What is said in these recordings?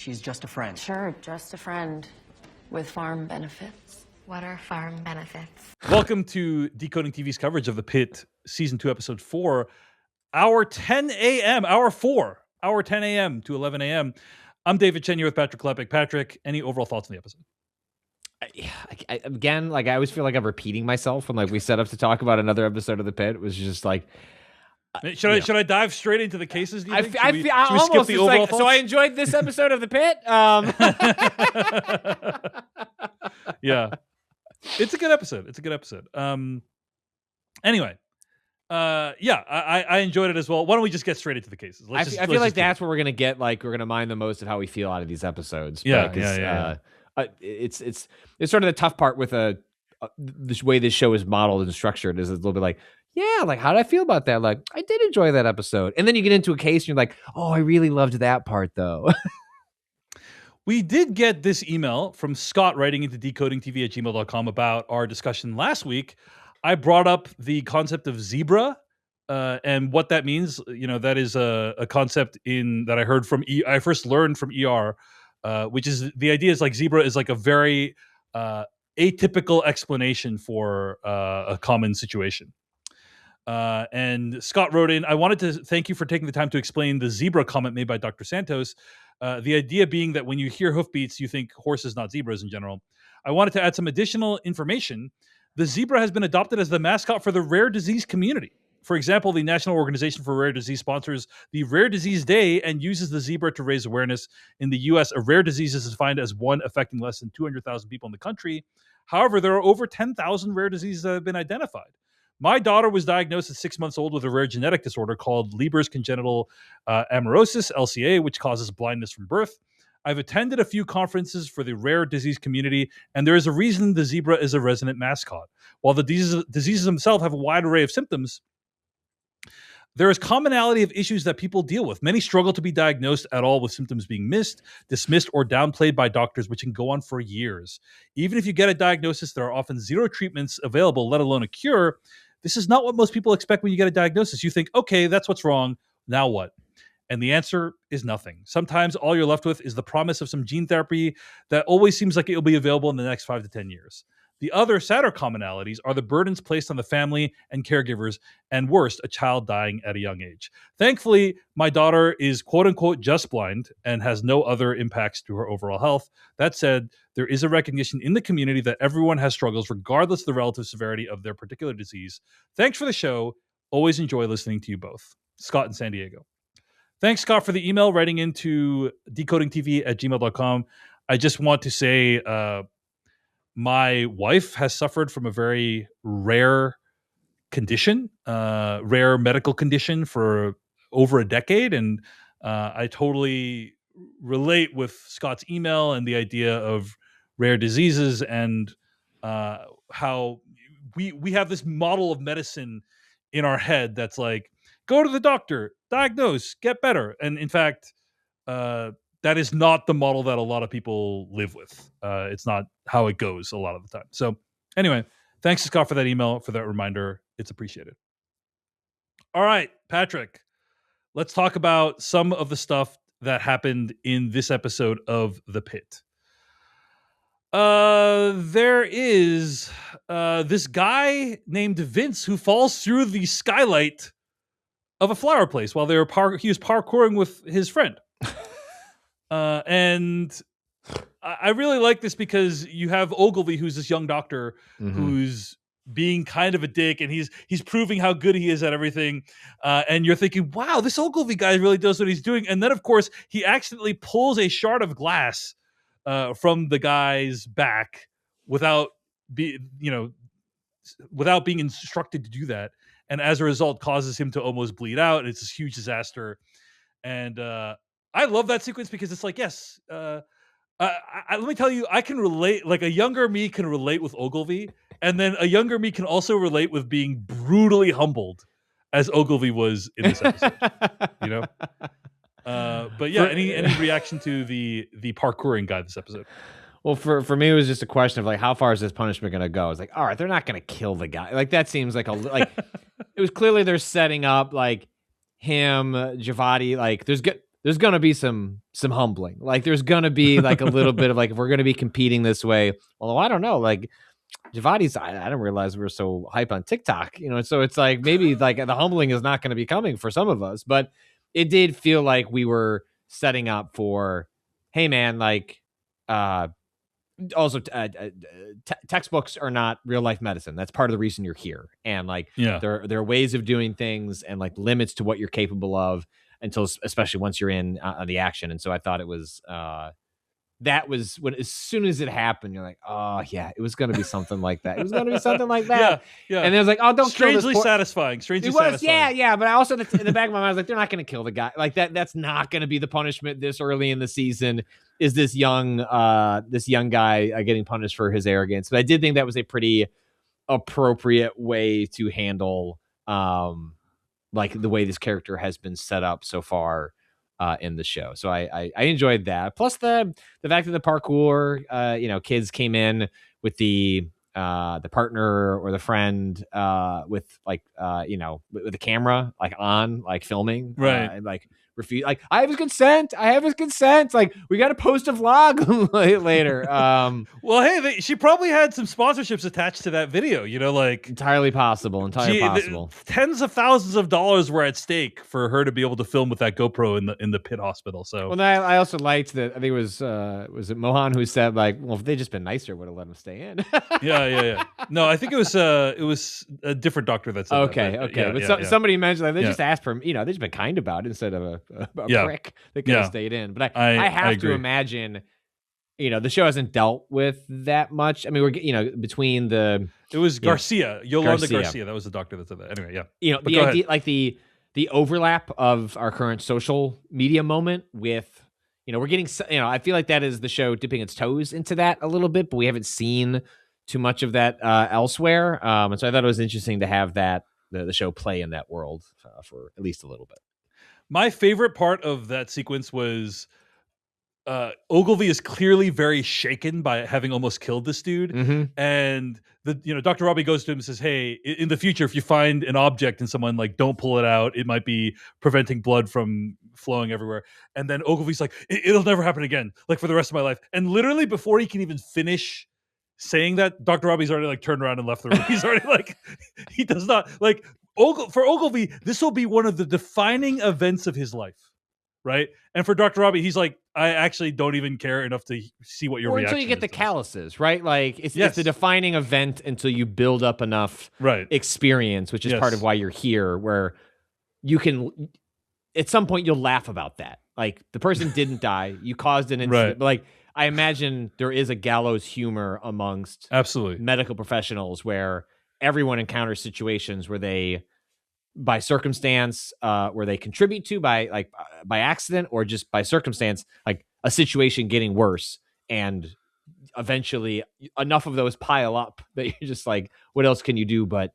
She's just a friend. Sure, just a friend with farm benefits. What are farm benefits? Welcome to Decoding TV's coverage of the Pitt Season 2, Episode 4, hour 10 a.m., hour 10 a.m. to 11 a.m. I'm David Chen here with Patrick Klepek. Patrick, any overall thoughts on the episode? Again, I always feel like I'm repeating myself when we set up to talk about another episode of the Pit. It was just like, should I dive straight into the cases? Do you think? Should we skip the overall thoughts? So I enjoyed this episode of the Pit. Yeah, it's a good episode. Anyway, I enjoyed it as well. Why don't we just get straight into the cases? I feel like that's where we're gonna get we're gonna mine the most of how we feel out of these episodes. Yeah. It's sort of the tough part with the way this show is modeled and structured is a little bit like, how did I feel about that? Like, I did enjoy that episode. And then you get into a case and you're like, oh, I really loved that part though. We did get this email from Scott writing into decodingtv@gmail.com about our discussion last week. I brought up the concept of zebra and what that means. That is a concept that I heard from I first learned from ER, which is the idea is like zebra is like a very atypical explanation for a common situation. And Scott wrote in, I wanted to thank you for taking the time to explain the zebra comment made by Dr. Santos. The idea being that when you hear hoofbeats, you think horses, not zebras in general. I wanted to add some additional information. The zebra has been adopted as the mascot for the rare disease community. For example, the National Organization for Rare Disease sponsors the Rare Disease Day and uses the zebra to raise awareness. In the U.S., a rare disease is defined as one affecting less than 200,000 people in the country. However, there are over 10,000 rare diseases that have been identified. My daughter was diagnosed at 6 months old with a rare genetic disorder called Leber's congenital amaurosis, LCA, which causes blindness from birth. I've attended a few conferences for the rare disease community, and there is a reason the zebra is a resident mascot. While the diseases themselves have a wide array of symptoms, there is commonality of issues that people deal with. Many struggle to be diagnosed at all, with symptoms being missed, dismissed, or downplayed by doctors, which can go on for years. Even if you get a diagnosis, there are often zero treatments available, let alone a cure. This is not what most people expect when you get a diagnosis. You think, okay, that's what's wrong. Now what? And the answer is nothing. Sometimes all you're left with is the promise of some gene therapy that always seems like it will be available in the next 5 to 10 years. The other sadder commonalities are the burdens placed on the family and caregivers, and worst, a child dying at a young age. Thankfully, my daughter is quote-unquote just blind and has no other impacts to her overall health. That said, there is a recognition in the community that everyone has struggles regardless of the relative severity of their particular disease. Thanks for the show. Always enjoy listening to you both. Scott in San Diego. Thanks, Scott, for the email writing into decodingtv@gmail.com. I just want to say my wife has suffered from a very rare condition, rare medical condition for over a decade. And I totally relate with Scott's email and the idea of rare diseases and how we have this model of medicine in our head that's like, go to the doctor, diagnose, get better. And in fact, that is not the model that a lot of people live with. It's not how it goes a lot of the time. So anyway, thanks to Scott for that email, for that reminder. It's appreciated. All right, Patrick, let's talk about some of the stuff that happened in this episode of The Pit. There is this guy named Vince who falls through the skylight of a flower place while he was parkouring with his friend. And I really like this because you have Ogilvy, who's this young doctor who's being kind of a dick, and he's proving how good he is at everything. And you're thinking, wow, this Ogilvy guy really does what he's doing. And then, of course, he accidentally pulls a shard of glass from the guy's back without being instructed to do that. And as a result, causes him to almost bleed out. And it's this huge disaster. And I love that sequence because it's like, yes, let me tell you, I can relate. Like, a younger me can relate with Ogilvy, and then a younger me can also relate with being brutally humbled, as Ogilvy was in this episode. But yeah, any reaction to the parkouring guy this episode? Well, for me, it was just a question of like, how far is this punishment going to go? It's like, all right, they're not going to kill the guy. Like, that seems like it was clearly they're setting up like him, Javati. Like, there's there's gonna be some humbling. Like there's gonna be like a little bit of like if we're gonna be competing this way. Although I don't know, like Javadi's, I didn't realize we were so hype on TikTok, so it's like maybe like the humbling is not going to be coming for some of us, but it did feel like we were setting up for, hey man, like, also textbooks are not real life medicine. That's part of the reason you're here. And like, there are ways of doing things and like limits to what you're capable of until, especially once you're in the action. And so I thought it was, that was when, as soon as it happened, you're like, oh yeah, it was going to be something like that. It was going to be something like that. Yeah. And it was like, oh, don't strangely kill this satisfying. Strangely it was, satisfying. yeah. But I also, in the back of my mind, I was like, they're not going to kill the guy. Like that's not going to be the punishment this early in the season. Is this young guy getting punished for his arrogance? But I did think that was a pretty appropriate way to handle, like the way this character has been set up so far. In the show. So I enjoyed that. Plus the fact that the parkour, kids came in with the partner or the friend with like with the camera like on, like filming, right, and like refuse, like I have his consent, like we got to post a vlog later. Well, hey, she probably had some sponsorships attached to that video, like entirely possible. Tens of thousands of dollars were at stake for her to be able to film with that GoPro in the Pitt hospital. So, well, I also liked that. I think it was it Mohan who said like, well, if they just been nicer, would have let him stay in. yeah. No, I think it was a different doctor that said okay. that. But somebody mentioned like they just asked for him. They just been kind about it instead of a prick that could have stayed in. But I have to imagine, the show hasn't dealt with that much. I mean, we're between the it was Garcia, Yolanda Garcia. That was the doctor that said that. Anyway, yeah. The idea, like the overlap of our current social media moment with, we're getting, I feel like that is the show dipping its toes into that a little bit, but we haven't seen too much of that elsewhere. And so I thought it was interesting to have that the show play in that world for at least a little bit. My favorite part of that sequence was Ogilvy is clearly very shaken by having almost killed this dude. Mm-hmm. And Dr. Robbie goes to him and says, hey, in the future, if you find an object in someone, like, don't pull it out. It might be preventing blood from flowing everywhere. And then Ogilvy's like, it'll never happen again, like for the rest of my life. And literally before he can even finish saying that, Dr. Robbie's already like turned around and left the room. He's already like, he does not like for Ogilvy, this will be one of the defining events of his life. Right. And for Dr. Robbie, he's like, I actually don't even care enough to see what your reaction is. Until you get the calluses, right? Like it's the defining event until you build up enough experience, which is part of why you're here, where you can, at some point you'll laugh about that. Like the person didn't die. You caused an incident. But like, I imagine there is a gallows humor amongst medical professionals where everyone encounters situations where they, by circumstance, where they contribute to by accident or just by circumstance, like a situation getting worse, and eventually enough of those pile up that you're just like, what else can you do but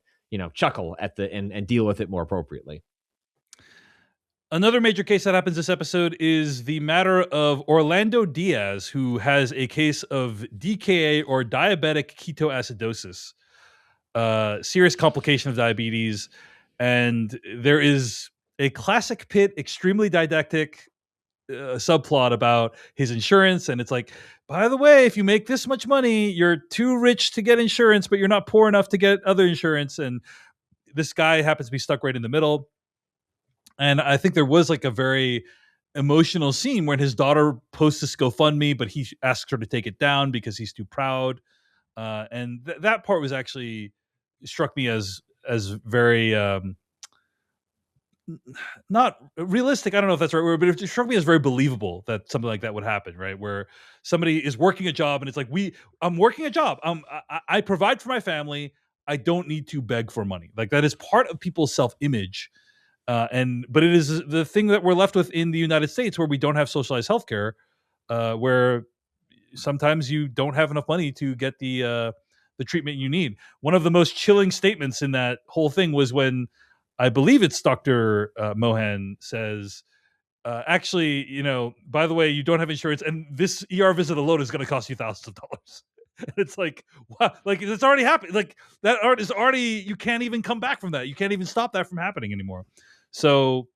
chuckle at and deal with it more appropriately. Another major case that happens this episode is the matter of Orlando Diaz, who has a case of DKA or diabetic ketoacidosis, serious complication of diabetes. And there is a classic Pitt, extremely didactic subplot about his insurance. And it's like, by the way, if you make this much money, you're too rich to get insurance, but you're not poor enough to get other insurance. And this guy happens to be stuck right in the middle. And I think there was like a very emotional scene when his daughter posts this GoFundMe, but he asks her to take it down because he's too proud. And that part was actually struck me as very not realistic. I don't know if that's the right word, but it struck me as very believable that something like that would happen, right? Where somebody is working a job and it's like, I'm working a job. I provide for my family. I don't need to beg for money. Like that is part of people's self-image. But it is the thing that we're left with in the United States, where we don't have socialized healthcare, where sometimes you don't have enough money to get the treatment you need. One of the most chilling statements in that whole thing was when, I believe it's Dr. Mohan says, actually, by the way, you don't have insurance, and this ER visit alone is going to cost you thousands of dollars. And it's like, wow, like it's already happened. Like that art is already, you can't even come back from that. You can't even stop that from happening anymore. So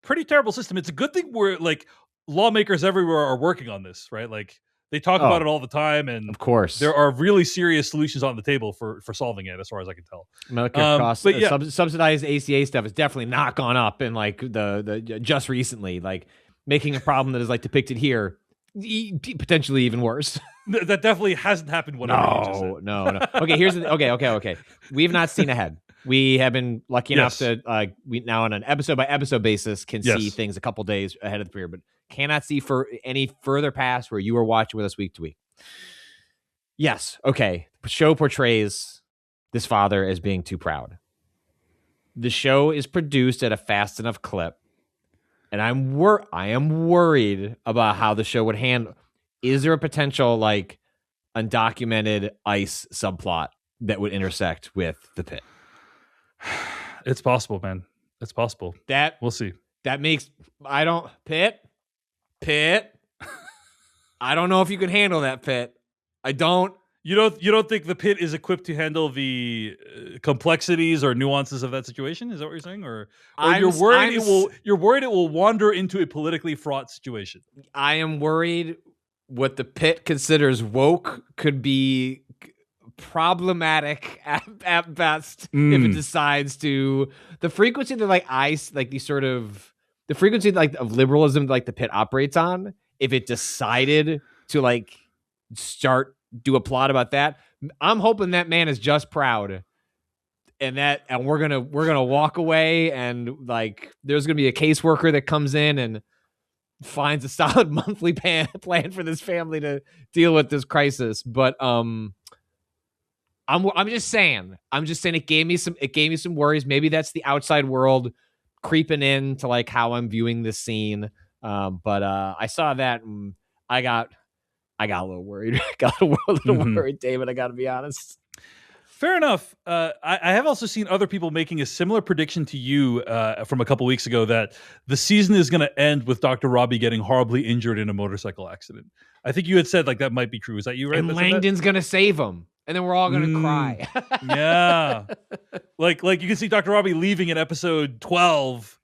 pretty terrible system. It's a good thing where like lawmakers everywhere are working on this, right? Like they talk about Oh, it all the time, and of course. there are really serious solutions on the table for solving it, as far as I can tell. Medicare costs, but yeah, subsidized ACA stuff has definitely not gone up in like the just recently. Like making a problem that is like depicted here, potentially even worse. that definitely hasn't happened. Whatever you just said. No. Okay, here's the okay. We have not seen ahead. We have been lucky enough to we now on an episode by episode basis can see things a couple days ahead of the premiere, but cannot see for any further past where you are watching with us week to week. Yes, okay. The show portrays this father as being too proud. The show is produced at a fast enough clip, and I am worried about how the show would handle. Is there a potential like undocumented ICE subplot that would intersect with the Pitt? It's possible, man. It's possible. That we'll see. That makes Pitt. I don't know if you can handle that, Pitt. I don't. You don't think the Pitt is equipped to handle the complexities or nuances of that situation? Is that what you're saying, or you're worried it will wander into a politically fraught situation? I am worried what the Pitt considers woke could be problematic at best if it decides to. The frequency that like ICE, like these sort of the frequency like of liberalism like the Pitt operates on, if it decided to like do a plot about that, I'm hoping that man is just proud, and we're gonna walk away, and like there's gonna be a caseworker that comes in and finds a solid monthly plan for this family to deal with this crisis. But I'm just saying it gave me some worries. Maybe that's the outside world creeping in to like how I'm viewing this scene. But I saw that and I got a little worried. Worried, David. I got to be honest. Fair enough. I have also seen other people making a similar prediction to you from a couple weeks ago that the season is going to end with Dr. Robbie getting horribly injured in a motorcycle accident. I think you had said like that might be true. Is that you, right? And Langdon's going to save him. And then we're all going to cry. Yeah. Like you can see Dr. Robbie leaving in episode 12,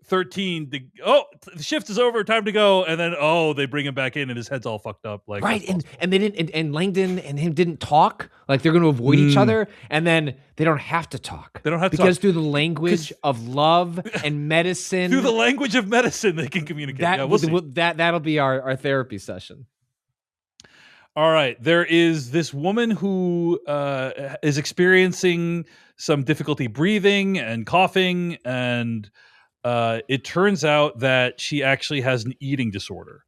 13. The shift is over, time to go. And then, they bring him back in and his head's all fucked up. Like, right. And they didn't, and Langdon and him didn't talk. Like they're going to avoid each other. And then they don't have to talk. They don't have to because talk. through the language of love and medicine. Through the language of medicine, they can communicate. That'll be our therapy session. All right. There is this woman who is experiencing some difficulty breathing and coughing, and it turns out that she actually has an eating disorder.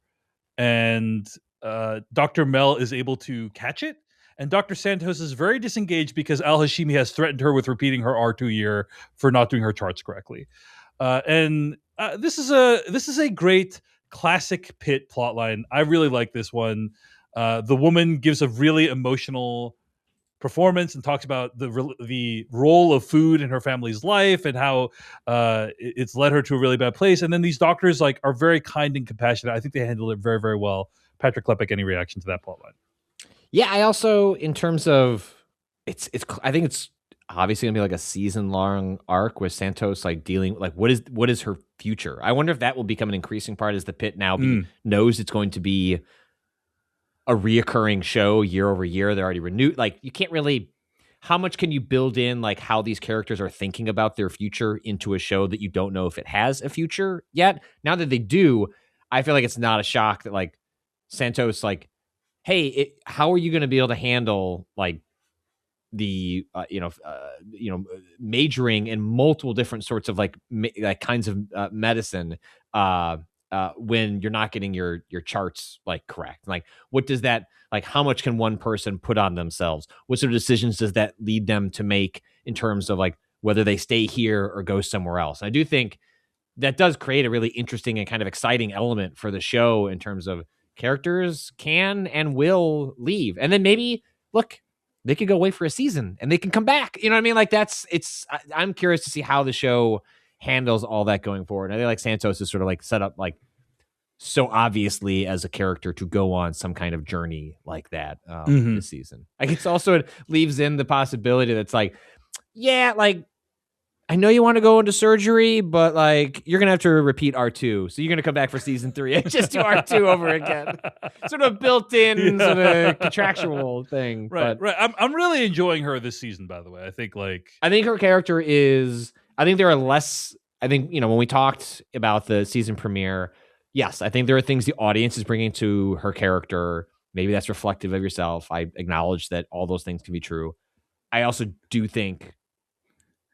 And Dr. Mel is able to catch it, and Dr. Santos is very disengaged because Al Hashimi has threatened her with repeating her R2 year for not doing her charts correctly. And this is a great classic Pitt plotline. I really like this one. The woman gives a really emotional performance and talks about the role of food in her family's life and how it's led her to a really bad place. And then these doctors like are very kind and compassionate. I think they handle it very, very well. Patrick Klepek, any reaction to that plotline? Yeah, I also, in terms of I think it's obviously gonna be like a season-long arc with Santos like dealing like what is her future. I wonder if that will become an increasing part as the Pitt now knows it's going to be a reoccurring show year over year. They're already renewed. Like you can't really, how much can you build in like how these characters are thinking about their future into a show that you don't know if it has a future yet? Now that they do, I feel like it's not a shock that like Santos like, hey, how are you going to be able to handle like the majoring in multiple different sorts of like kinds of medicine when you're not getting your charts like correct? Like what does that like, how much can one person put on themselves? What sort of decisions does that lead them to make in terms of like whether they stay here or go somewhere else? And I do think that does create a really interesting and kind of exciting element for the show in terms of characters can and will leave, and then maybe look, they could go away for a season and they can come back. You know what I mean? Like I'm curious to see how the show handles all that going forward. I think like Santos is sort of like set up like so obviously as a character to go on some kind of journey like that this season. I guess also it leaves in the possibility that's like, yeah, like I know you want to go into surgery, but like you're gonna have to repeat R2. So you're gonna come back for season 3 and just do R2 over again. Sort of built-in, sort of contractual thing. Right, But right. I'm really enjoying her this season, by the way. I think I think her character is. I think there are less. I think when we talked about the season premiere, yes, I think there are things the audience is bringing to her character. Maybe that's reflective of yourself. I acknowledge that all those things can be true. I also do think.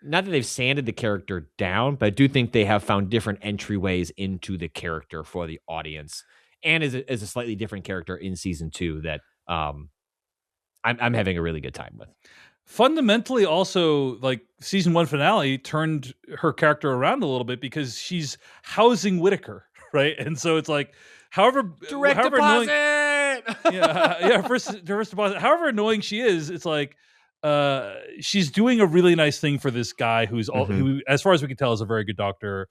Not that they've sanded the character down, but I do think they have found different entryways into the character for the audience, and as a slightly different character in season 2 that I'm having a really good time with. Fundamentally, also, like season 1 finale turned her character around a little bit because she's housing Whitaker, right? And so it's like, however Deposit. annoying, first deposit. However annoying she is, it's like she's doing a really nice thing for this guy who, as far as we can tell, is a very good doctor.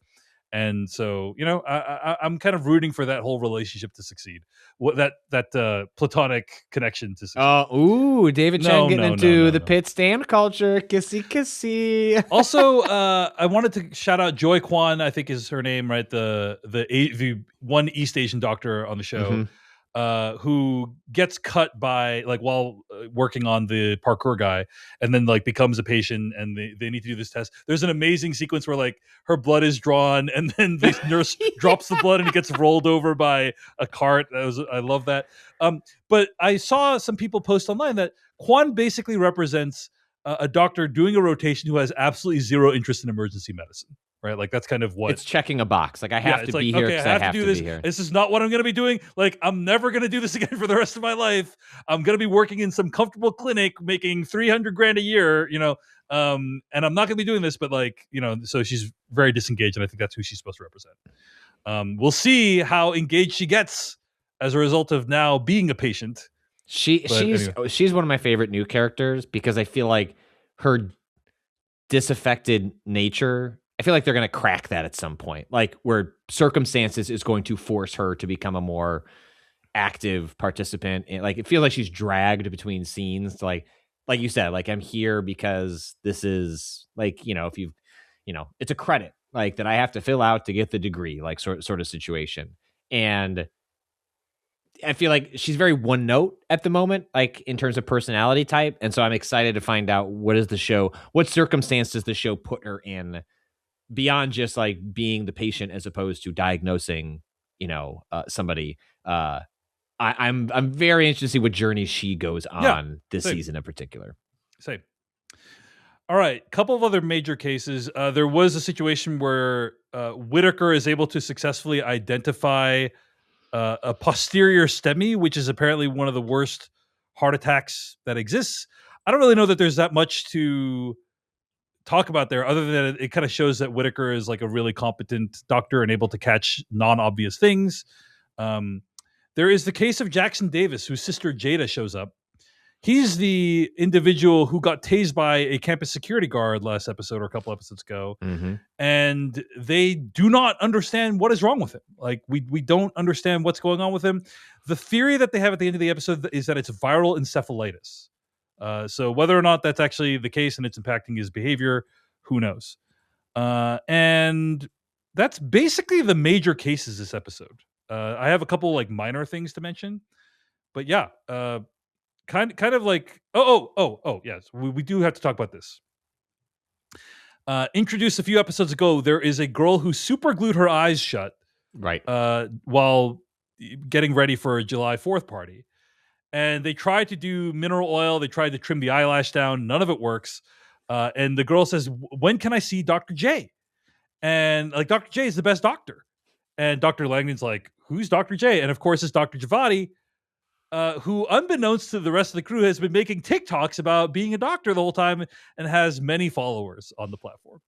And so, I'm kind of rooting for that whole relationship to succeed. What that platonic connection to succeed. David Chen getting into the Pitt stand culture, kissy kissy. Also, I wanted to shout out Joy Kwan, I think is her name, right? The one East Asian doctor on the show. Who gets cut by while working on the parkour guy, and then becomes a patient, and they need to do this test. There's an amazing sequence where her blood is drawn, and then the nurse drops the blood and it gets rolled over by a cart. I love that. But I saw some people post online that Kwan basically represents a doctor doing a rotation who has absolutely zero interest in emergency medicine. Right, that's kind of what it's checking a box. I have to be here because I have to this. Be here. This is not what I'm going to be doing. I'm never going to do this again for the rest of my life. I'm going to be working in some comfortable clinic, making $300,000 a year. And I'm not going to be doing this. But so she's very disengaged, and I think that's who she's supposed to represent. We'll see how engaged she gets as a result of now being a patient. She's one of my favorite new characters because I feel like her disaffected nature. I feel like they're going to crack that at some point, where circumstances is going to force her to become a more active participant. And it feels like she's dragged between scenes. Like you said, I'm here because this is if you've, it's a credit that I have to fill out to get the degree, sort of situation. And I feel like she's very one note at the moment, in terms of personality type. And so I'm excited to find out what circumstance does the show put her in, beyond just being the patient as opposed to diagnosing, somebody. I'm very interested to see what journey she goes on this season in particular. Same. All right, couple of other major cases. There was a situation where Whitaker is able to successfully identify a posterior STEMI, which is apparently one of the worst heart attacks that exists. I don't really know that there's that much to talk about there, other than it kind of shows that Whitaker is a really competent doctor and able to catch non-obvious things. There is the case of Jackson Davis, whose sister Jada shows up. He's the individual who got tased by a campus security guard last episode or a couple episodes ago. And they do not understand what is wrong with him. We don't understand what's going on with him. The theory that they have at the end of the episode is that it's viral encephalitis. So whether or not that's actually the case and it's impacting his behavior, who knows? And that's basically the major cases this episode. I have a couple minor things to mention, but yeah, kind of yes, we do have to talk about this. Introduced a few episodes ago, there is a girl who super glued her eyes shut, right, while getting ready for a July 4th party. And they tried to do mineral oil. They tried to trim the eyelash down. None of it works. And the girl says, "When can I see Dr. J?" And Dr. J is the best doctor. And Dr. Langdon's like, "Who's Dr. J?" And of course, it's Dr. Javati, who, unbeknownst to the rest of the crew, has been making TikToks about being a doctor the whole time and has many followers on the platform.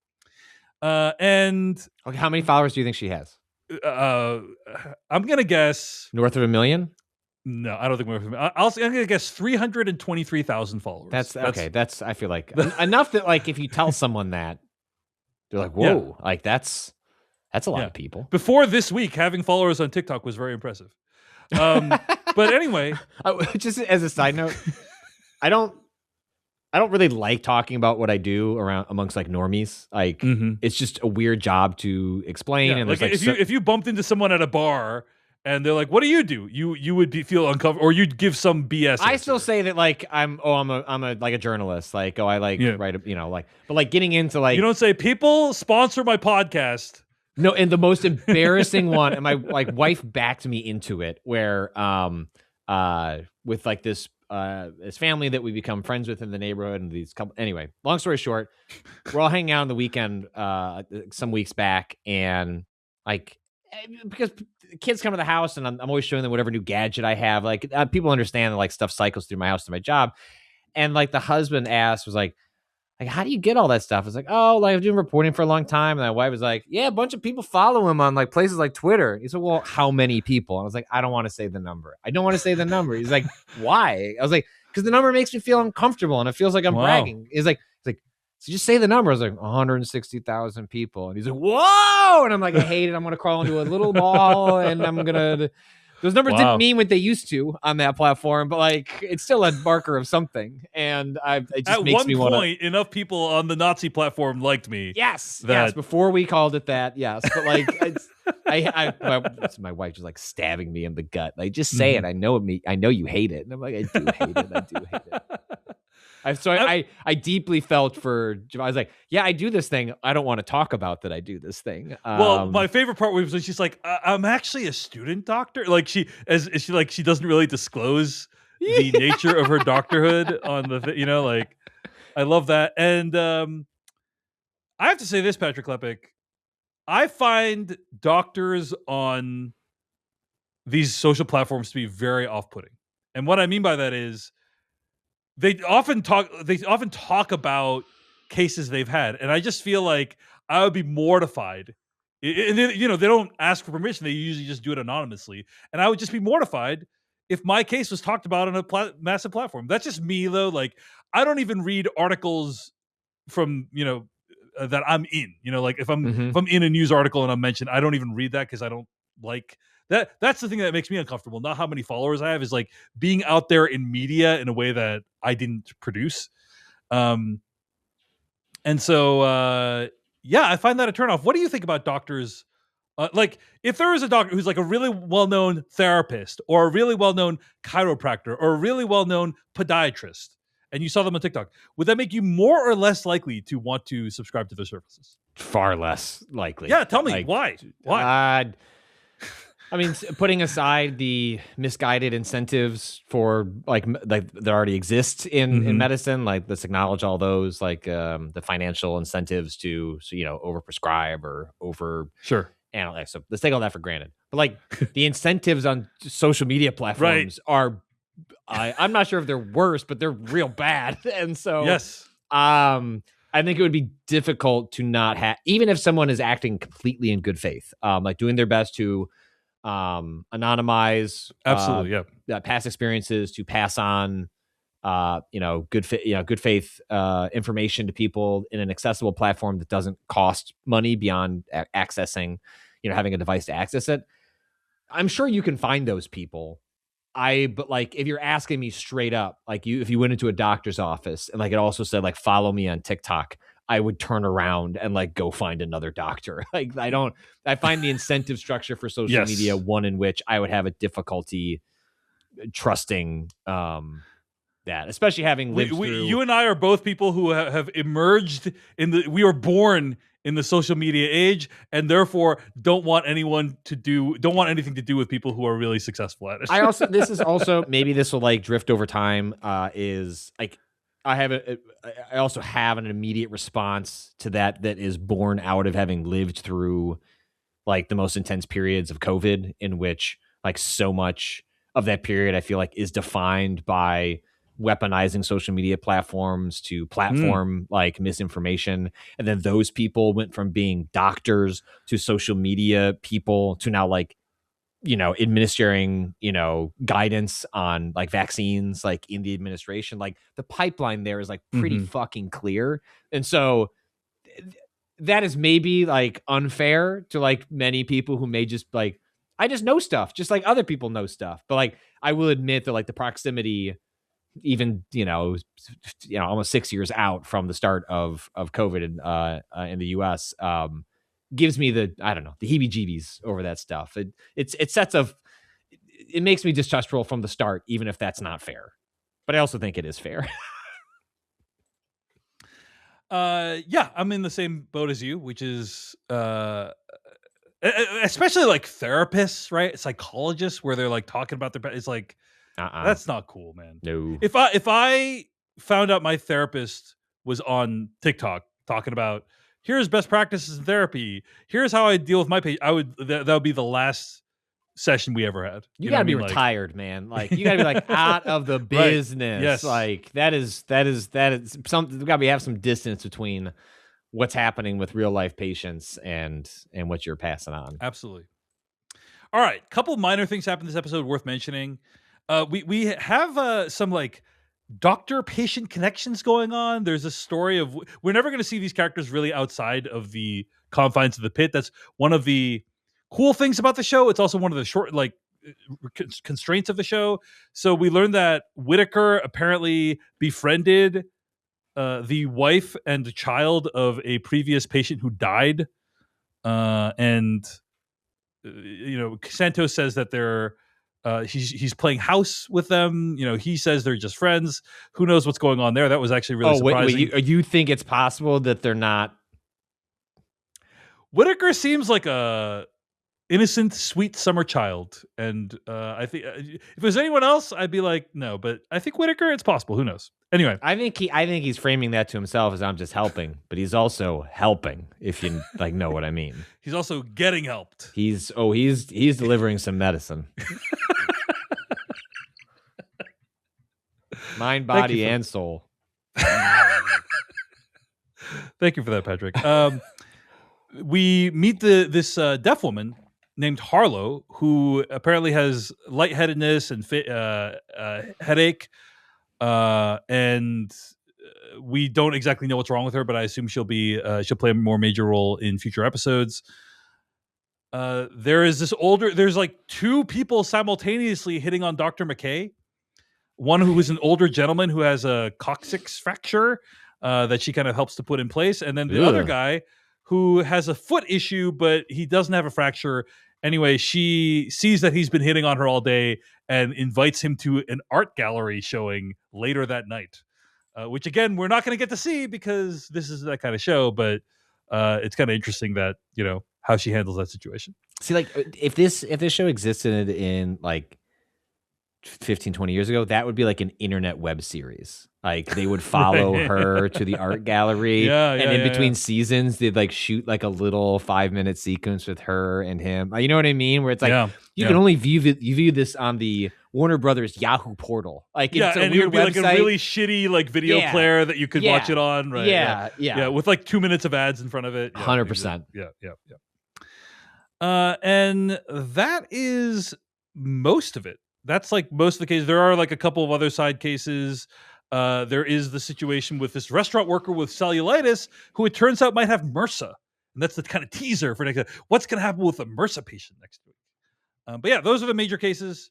And okay, how many followers do you think she has? I'm gonna guess north of 1 million. No, I don't think we're. I'm going to guess 323,000 followers. That's okay. That's I feel like enough that if you tell someone that, they're like, "Whoa!" Yeah. That's a lot of people. Before this week, having followers on TikTok was very impressive. But anyway, just as a side note, I'm I don't really like talking about what I do around amongst like normies. Like Mhm. it's just a weird job to explain. Yeah, And like there's like if you bumped into someone at a bar and they're like, "What do?" You would feel uncomfortable, or you'd give some BS. I answer. still say that like I'm a like a journalist. Like, I like Yeah. write a, like, but like getting into like You don't say, "People sponsor my podcast." no, and the most embarrassing one, and my like wife backed me into it, where with like this family that we become friends with in the neighborhood, and these couple, anyway, long story short, we're all hanging out on the weekend some weeks back, and like because kids come to the house, and I'm always showing them whatever new gadget I have. Like people understand that like stuff cycles through my house to my job, and like the husband was like, how do you get all that stuff? It's like, oh, like I've been reporting for a long time. And my wife was like, yeah, a bunch of people follow him on like places like Twitter. He said, well, how many people? I was like, I don't want to say the number. I don't want to say the number. He's like, why? I was like, because the number makes me feel uncomfortable and it feels like I'm Wow. bragging. He's like, so just say the number. I was like, 160,000 people. And he's like, whoa. And I'm like, I hate it. I'm going to crawl into a little ball and I'm going to. Those numbers didn't mean what they used to on that platform, but like it's still a marker of something. And it just At makes one me want to. point, enough people on the Nazi platform liked me. Yes, that- yes. Before we called it that, yes. But like, my wife just like stabbing me in the gut. Like, just say it. I know you hate it, and I'm like, I do hate it. I do hate it. I deeply felt for. I was like, yeah, I do this thing. I don't want to talk about that I do this thing. Well, my favorite part was when she's like, "I'm actually a student doctor." Like she doesn't really disclose the nature of her doctorhood on the, like, I love that. And I have to say this, Patrick Klepek, I find doctors on these social platforms to be very off-putting, and what I mean by that is they often talk about cases they've had, and I just feel like I would be mortified. And they don't ask for permission; they usually just do it anonymously, and I would just be mortified if my case was talked about on a massive platform. That's just me, though. Like, I don't even read articles from that I'm in. Like if I'm in a news article and I'm mentioned, I don't even read that because I don't like that. That's the thing that makes me uncomfortable. Not how many followers I have, is like being out there in media in a way that I didn't produce. And so yeah, I find that a turnoff. What do you think about doctors? Like, if there is a doctor who's like a really well-known therapist or a really well-known chiropractor or a really well-known podiatrist, and you saw them on TikTok, would that make you more or less likely to want to subscribe to their services? Far less likely. Yeah, tell me why. Why? I mean, putting aside the misguided incentives for like that already exist in medicine, like let's acknowledge all those, like the financial incentives to overprescribe or over analyze. So let's take all that for granted. But like the incentives on social media platforms are, I'm not sure if they're worse, but they're real bad. And so yes, I think it would be difficult to not have, even if someone is acting completely in good faith, like doing their best to anonymize past experiences, to pass on good faith information to people in an accessible platform that doesn't cost money beyond accessing, having a device to access it. I'm sure you can find those people. But like, if you're asking me straight up, like if you went into a doctor's office and like it also said like follow me on TikTok, I would turn around and like go find another doctor. Like I find the incentive structure for social media one in which I would have a difficulty trusting that, especially having lived through. You and I are both people who have emerged we were born in the social media age, and therefore don't want anything to do with people who are really successful at it. Maybe this will like drift over time, is like, I also have an immediate response to that is born out of having lived through like the most intense periods of COVID, in which like so much of that period I feel like is defined by weaponizing social media platforms to platform like misinformation. And then those people went from being doctors to social media people to now like, administering, guidance on like vaccines, like in the administration. Like the pipeline there is like pretty fucking clear. And so that is maybe like unfair to like many people who may just like, I just know stuff, just like other people know stuff. But like, I will admit that like the proximity even almost 6 years out from the start of COVID in the U.S. Gives me the heebie-jeebies over that stuff. It makes me distrustful from the start, even if that's not fair. But I also think it is fair. Yeah, I'm in the same boat as you, which is especially like therapists, right? Psychologists, where they're like talking about their. It's like that's not cool, man. No. If I found out my therapist was on TikTok talking about here's best practices in therapy, here's how I deal with my patient, that would be the last session we ever had. You gotta be retired, man. Like you gotta be like out of the business. Right. Yes. Like that is something. We gotta have some distance between what's happening with real life patients and what you're passing on. Absolutely. All right, couple minor things happened this episode worth mentioning. We have some like doctor-patient connections going on. There's a story of we're never going to see these characters really outside of the confines of the pit. That's one of the cool things about the show. It's also one of the short constraints of the show. So we learned that Whitaker apparently befriended the wife and the child of a previous patient who died, and Santos says that they're he's playing house with them. He says they're just friends. Who knows what's going on there? That was actually really surprising. Wait, you think it's possible that they're not? Whitaker seems like a innocent, sweet summer child, and I think if there's anyone else, I'd be like, no. But I think Whitaker, it's possible. Who knows? Anyway, I think he's framing that to himself as I'm just helping, but he's also helping. If you know what I mean. He's also getting helped. He's delivering some medicine. Mind, body, and soul. Thank you for that, Patrick. We meet this deaf woman named Harlow, who apparently has lightheadedness and headache, and we don't exactly know what's wrong with her, but I assume she'll play a more major role in future episodes. There's like two people simultaneously hitting on Dr. McKay. One who is an older gentleman who has a coccyx fracture that she kind of helps to put in place, and then the other guy who has a foot issue, but he doesn't have a fracture. Anyway, she sees that he's been hitting on her all day and invites him to an art gallery showing later that night, which again, we're not going to get to see because this is that kind of show, but it's kind of interesting that, how she handles that situation. See, like if this show existed in like 15, 20 years ago, that would be like an internet web series. Like they would follow her to the art gallery, and in between seasons, they'd like shoot like a little 5-minute sequence with her and him. You know what I mean? Where it's like you can only view this on the Warner Brothers Yahoo portal. Like it's a and weird it would be website. like a really shitty like video player that you could watch it on, right? Yeah, with like 2 minutes of ads in front of it. 100%. Yeah. And that is most of it. That's like most of the cases. There are like a couple of other side cases. There is the situation with this restaurant worker with cellulitis who it turns out might have MRSA. And that's the kind of teaser for next. What's going to happen with a MRSA patient next week? But yeah, those are the major cases.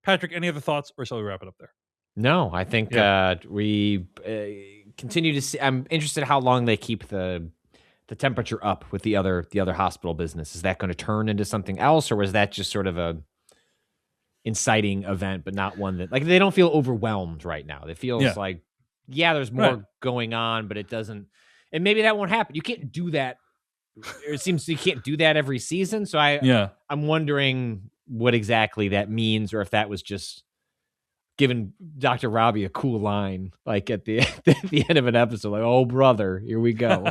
Patrick, any other thoughts, or shall we wrap it up there? No, I think we continue to see. I'm interested in how long they keep the temperature up with the other hospital business. Is that going to turn into something else, or was that just sort of a inciting event, but not one that like they don't feel overwhelmed right now? It feels like there's more going on, but it doesn't, and maybe that won't happen. You can't do that. It seems you can't do that every season. So I'm wondering what exactly that means, or if that was just giving Dr. Robbie a cool line, like at the end of an episode, like, "Oh brother, here we go."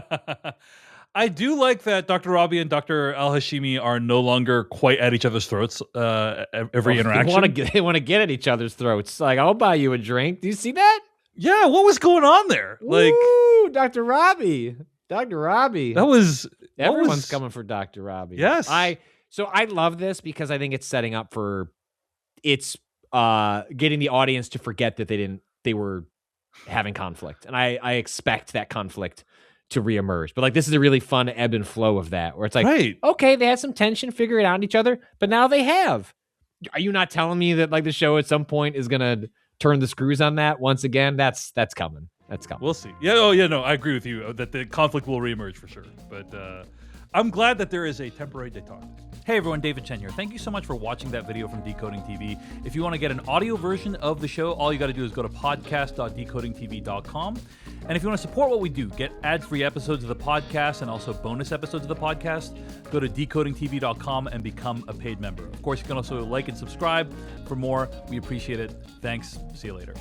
I do like that Dr. Robbie and Dr. Al-Hashimi are no longer quite at each other's throats every interaction. They want to get at each other's throats. Like, I'll buy you a drink. Do you see that? Yeah, what was going on there? Like, Dr. Robbie. Everyone's coming for Dr. Robbie. Yes. I love this because I think it's setting up for getting the audience to forget that they were having conflict. And I expect that conflict to reemerge. But like this is a really fun ebb and flow of that, where it's like, okay, they had some tension, figure it out in each other, but now they have. Are you not telling me that like the show at some point is gonna turn the screws on that once again, that's coming. That's coming. We'll see. Yeah. Oh, yeah. No, I agree with you that the conflict will reemerge for sure. But I'm glad that there is a temporary detente. Hey everyone, David Chen here. Thank you so much for watching that video from Decoding TV. If you want to get an audio version of the show, all you got to do is go to podcast.decodingtv.com. And if you want to support what we do, get ad-free episodes of the podcast and also bonus episodes of the podcast, go to decodingtv.com and become a paid member. Of course, you can also like and subscribe for more. We appreciate it. Thanks. See you later.